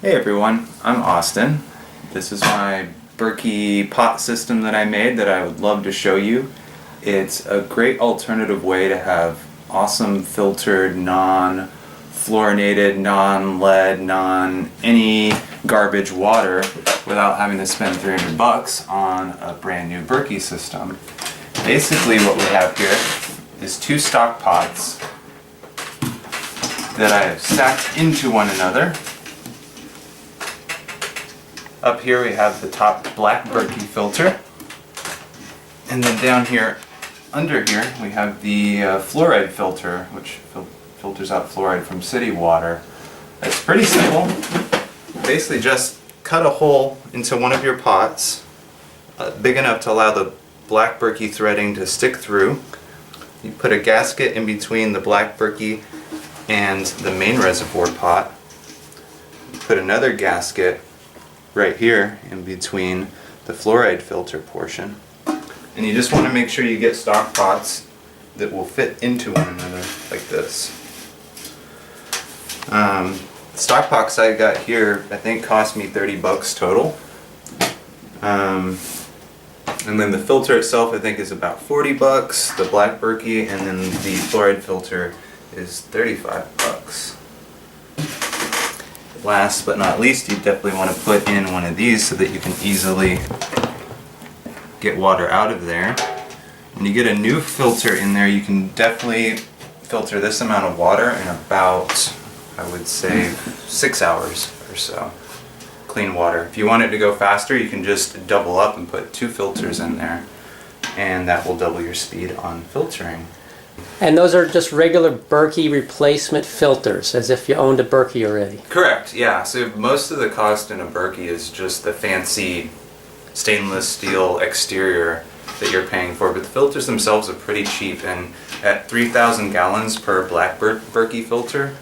Hey everyone, I'm Austin. This is my Berkey pot system that I made that I would love to show you. It's a great alternative way to have awesome filtered, non-fluorinated, non-lead, non-any garbage water without having to spend $300 on a brand new Berkey system. Basically what we have here is two stock pots that I have stacked into one another. Up here we have the top black Berkey filter, and then down here, under here, we have the fluoride filter, which filters out fluoride from city water. It's pretty simple. Basically just cut a hole into one of your pots, big enough to allow the black Berkey threading to stick through. You put a gasket in between the black Berkey and the main reservoir pot. You put another gasket right here in between the fluoride filter portion. And you just want to make sure you get stock pots that will fit into one another like this. Stock pots I got here I think cost me $30 total. And then the filter itself I think is about $40, the black Berkey, and then the fluoride filter is $35. Last but not least, you definitely want to put in one of these so that you can easily get water out of there. When you get a new filter in there, you can definitely filter this amount of water in about, I would say, 6 hours or so. Clean water. If you want it to go faster, you can just double up and put 2 filters in there, and that will double your speed on filtering. And those are just regular Berkey replacement filters, as if you owned a Berkey already. Correct, yeah. So most of the cost in a Berkey is just the fancy stainless steel exterior that you're paying for, but the filters themselves are pretty cheap, and at 3,000 gallons per black Berkey filter,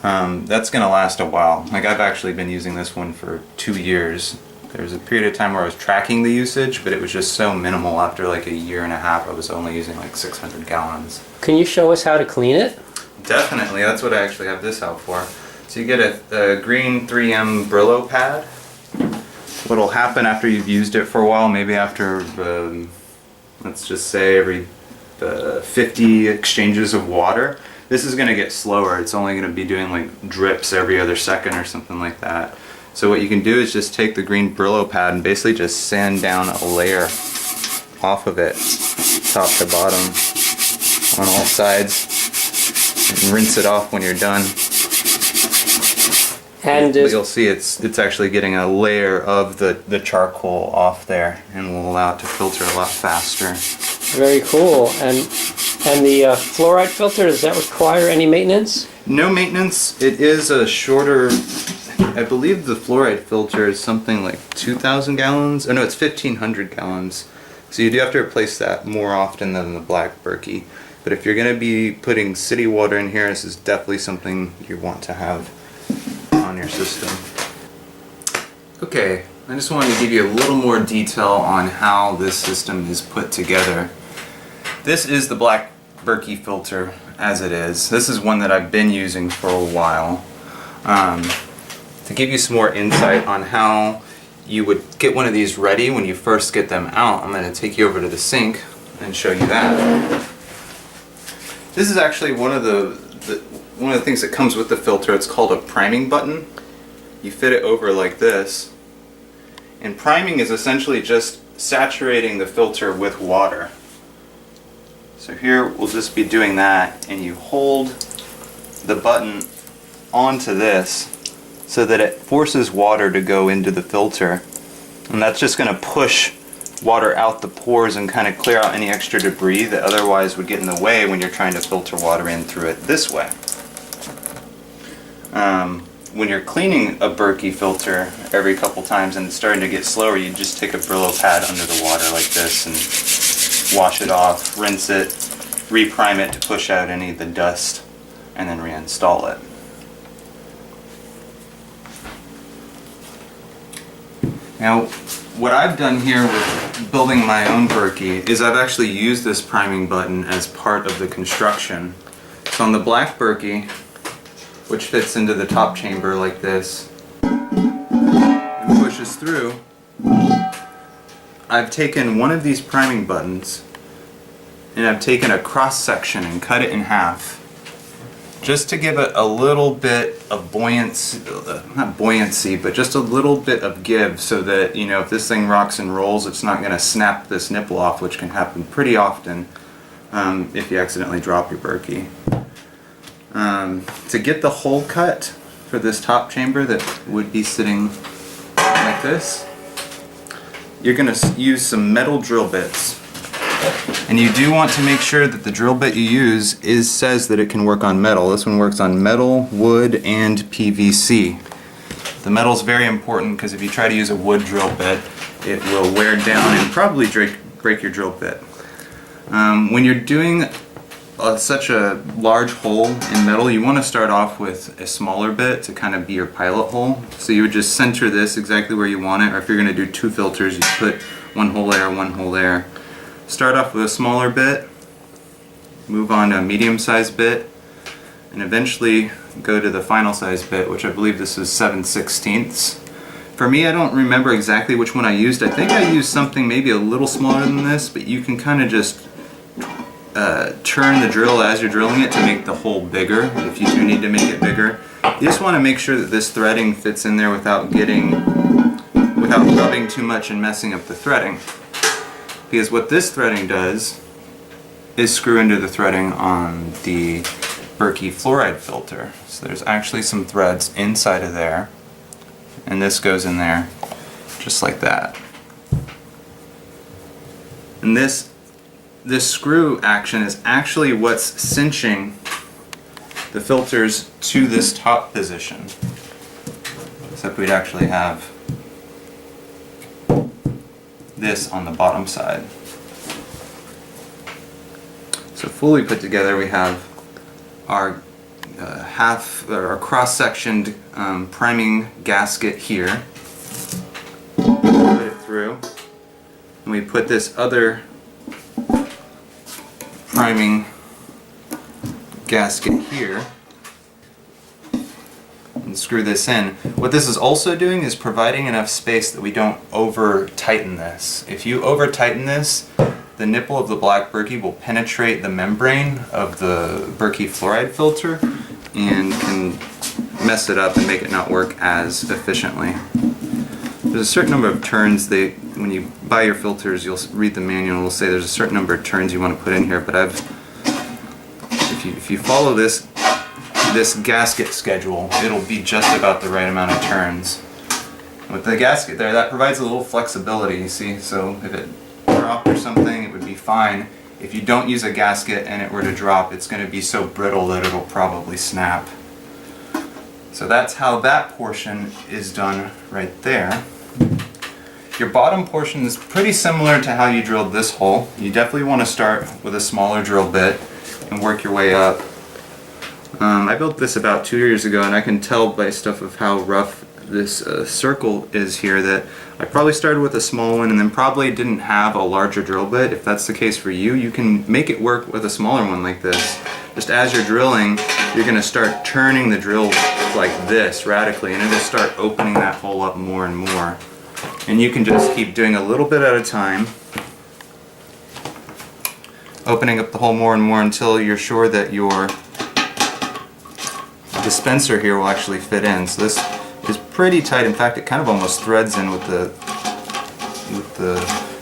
that's going to last a while. Like, I've actually been using this one for 2 years. There was a period of time where I was tracking the usage, but it was just so minimal. After like a year and a half, I was only using like 600 gallons. Can you show us how to clean it? Definitely, that's what I actually have this out for. So you get a green 3M Brillo pad. What'll happen after you've used it for a while, maybe after, let's just say every 50 exchanges of water, this is going to get slower. It's only going to be doing like drips every other second or something like that. So what you can do is just take the green Brillo pad and basically just sand down a layer off of it, top to bottom, on all sides, and rinse it off when you're done. And you'll see it's actually getting a layer of the charcoal off there, and will allow it to filter a lot faster. Very cool. And the fluoride filter, does that require any maintenance? No maintenance. It is a shorter. I believe the fluoride filter is something like 2,000 gallons. Oh no, it's 1,500 gallons. So you do have to replace that more often than the black Berkey. But if you're going to be putting city water in here, this is definitely something you want to have on your system. Okay, I just wanted to give you a little more detail on how this system is put together. This is the black Berkey filter as it is. This is one that I've been using for a while. To give you some more insight on how you would get one of these ready when you first get them out, I'm going to take you over to the sink and show you that. This is actually one of the things that comes with the filter. It's called a priming button. You fit it over like this, and priming is essentially just saturating the filter with water. So here we'll just be doing that, and you hold the button onto this so that it forces water to go into the filter, and that's just going to push water out the pores and kind of clear out any extra debris that otherwise would get in the way when you're trying to filter water in through it this way. When you're cleaning a Berkey filter every couple times and it's starting to get slower, you just take a Brillo pad under the water like this and wash it off, rinse it, reprime it to push out any of the dust, and then reinstall it. Now, what I've done here with building my own Berkey is I've actually used this priming button as part of the construction. So on the black Berkey, which fits into the top chamber like this, pushes through, I've taken one of these priming buttons and I've taken a cross section and cut it in half just to give it a little bit of buoyancy, not buoyancy, but just a little bit of give so that, you know, if this thing rocks and rolls, it's not going to snap this nipple off, which can happen pretty often if you accidentally drop your Berkey. To get the hole cut for this top chamber that would be sitting like this, you're going to use some metal drill bits. And you do want to make sure that the drill bit you use says that it can work on metal. This one works on metal, wood, and PVC. The metal is very important because if you try to use a wood drill bit, it will wear down and probably break your drill bit. When you're doing such a large hole in metal, you want to start off with a smaller bit to kind of be your pilot hole. So you would just center this exactly where you want it, or if you're going to do 2 filters, you put one hole there, one hole there. Start off with a smaller bit, move on to a medium-sized bit, and eventually go to the final size bit, which I believe this is 7/16. For me, I don't remember exactly which one I used. I think I used something maybe a little smaller than this, but you can kind of just turn the drill as you're drilling it to make the hole bigger if you do need to make it bigger. You just want to make sure that this threading fits in there without rubbing too much and messing up the threading. Because what this threading does is screw into the threading on the Berkey fluoride filter. So there's actually some threads inside of there, and this goes in there just like that. And this screw action is actually what's cinching the filters to this top position. Except we'd actually have this on the bottom side. So fully put together, we have our cross-sectioned priming gasket here. Put it through, and we put this other priming gasket here and screw this in. What this is also doing is providing enough space that we don't over tighten this. If you over tighten this, the nipple of the black Berkey will penetrate the membrane of the Berkey fluoride filter and can mess it up and make it not work as efficiently. There's a certain number of turns when you buy your filters, you'll read the manual, it'll say there's a certain number of turns you want to put in here, but if you follow this gasket schedule, it'll be just about the right amount of turns. With the gasket there, that provides a little flexibility, you see, so if it dropped or something, it would be fine. If you don't use a gasket and it were to drop, it's going to be so brittle that it'll probably snap. So that's how that portion is done right there. Your bottom portion is pretty similar to how you drilled this hole. You definitely want to start with a smaller drill bit and work your way up. I built this about 2 years ago, and I can tell by stuff of how rough this circle is here that I probably started with a small one and then probably didn't have a larger drill bit. If that's the case for you, you can make it work with a smaller one like this. Just as you're drilling, you're going to start turning the drill like this radically, and it'll start opening that hole up more and more. And you can just keep doing a little bit at a time, opening up the hole more and more until you're sure that your dispenser here will actually fit in. So this is pretty tight. In fact, it kind of almost threads in with the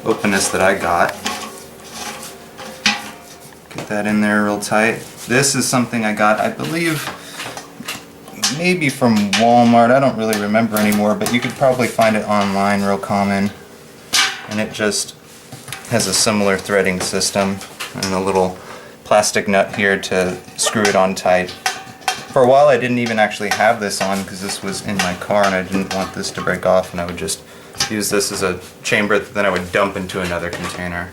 openness that I got. Get that in there real tight. This is something I got, I believe, maybe from Walmart. I don't really remember anymore, but you could probably find it online, real common. And it just has a similar threading system and a little plastic nut here to screw it on tight. For a while I didn't even actually have this on because this was in my car and I didn't want this to break off, and I would just use this as a chamber that then I would dump into another container.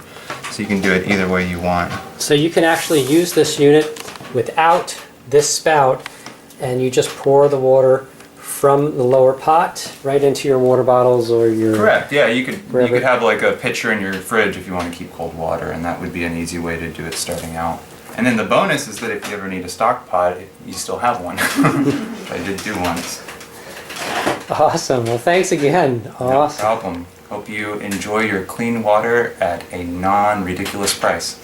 So you can do it either way you want. So you can actually use this unit without this spout, and you just pour the water from the lower pot right into your water bottles or your... Correct, yeah, you could have like a pitcher in your fridge if you want to keep cold water, and that would be an easy way to do it starting out. And then the bonus is that if you ever need a stock pot, you still have one. I did do once. Awesome. Well, thanks again. No Awesome. problem. Hope you enjoy your clean water at a non-ridiculous price.